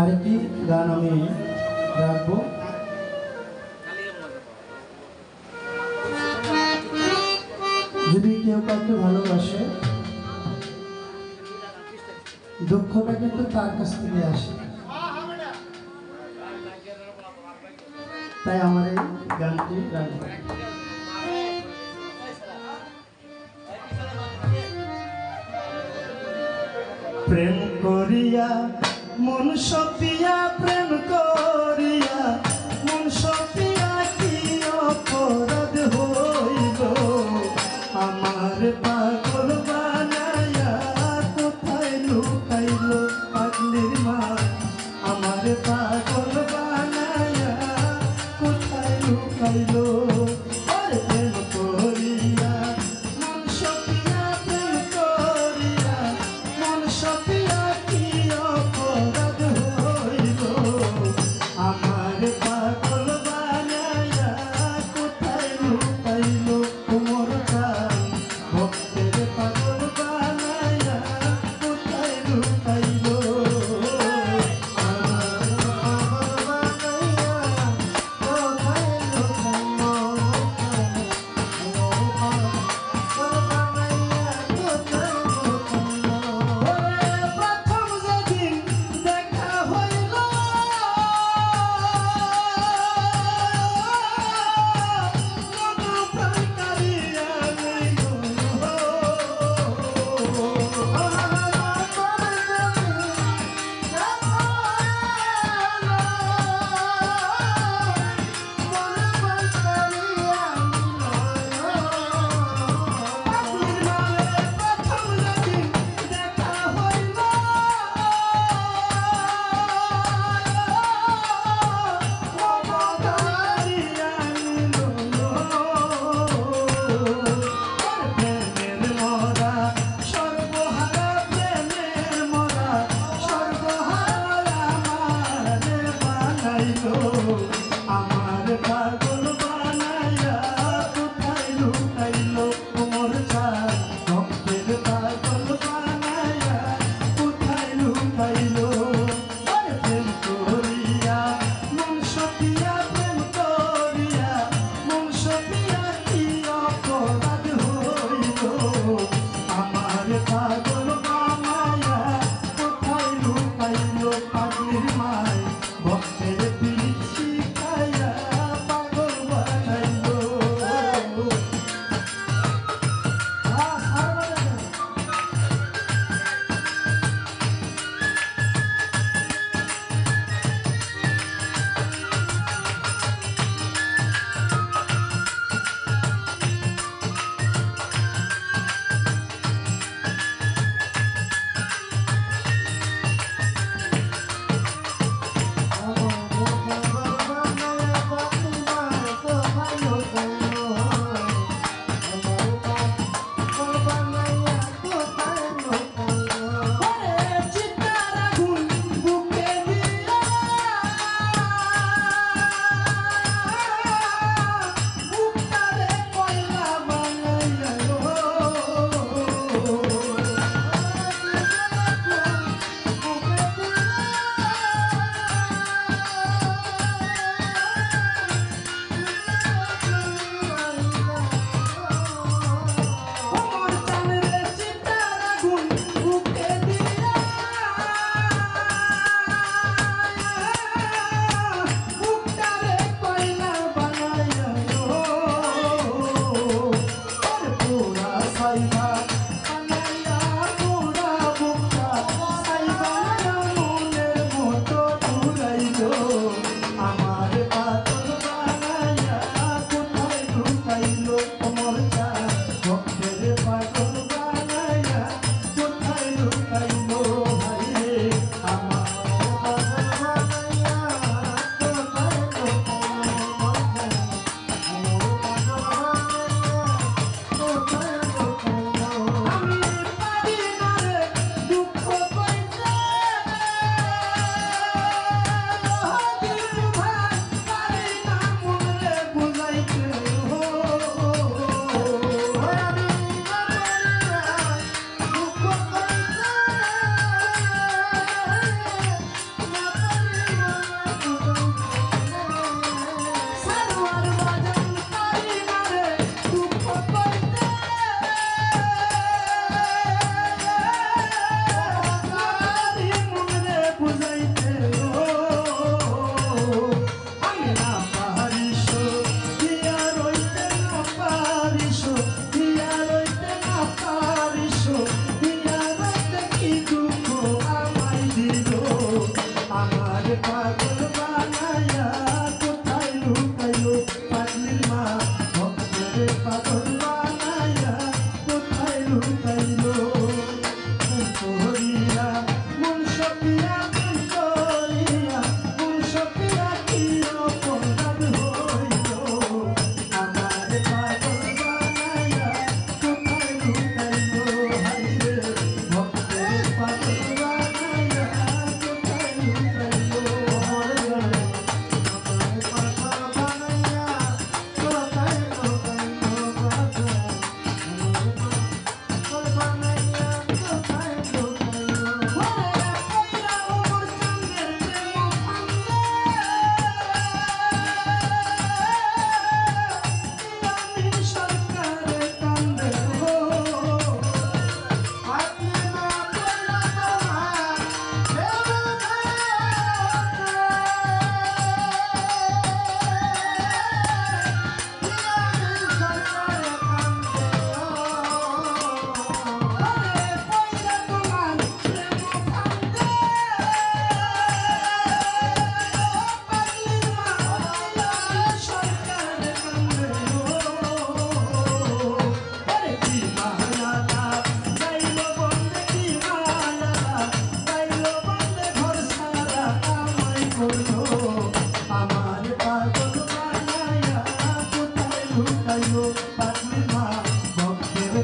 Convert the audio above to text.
আরেকটি গান আমি রাখবো। যদি কেউ কাউকে ভালোবাসে, দুঃখটা কিন্তু তার কাছ থেকে আসে। তাই আমার এই গানটি রাখবো। প্রেম করিয়া মন সপিয়া, প্রেম করিয়া মন সপিয়া কি অপরাধ হইল, আমার পাগল বানায়া কোথায় লুকাইল পাগলির মা, আমার পাগল বানায়া কোথায় লুকাইল। প্রেম করিয়া মন সপিয়া, প্রেম করিয়া মন সপিয়া কি অপরাধ হইল, আমার পাগল বানায়া কোথায় লুকাইল। মোর প্রাণ ভক্তের লুকাইলো করিয়া মন সপিয়া করিয়া মন সপিয়া কি অপরাধ হইল আমার পাগল বানাইয়া কোথায় লুকাইলো হাইরে ভক্তের পাগল বানাইয়া কোথায় লুকাইলো আমার পাগল বানাইয়া কোথায় লুকাইলো পাগলি মা ভক্তের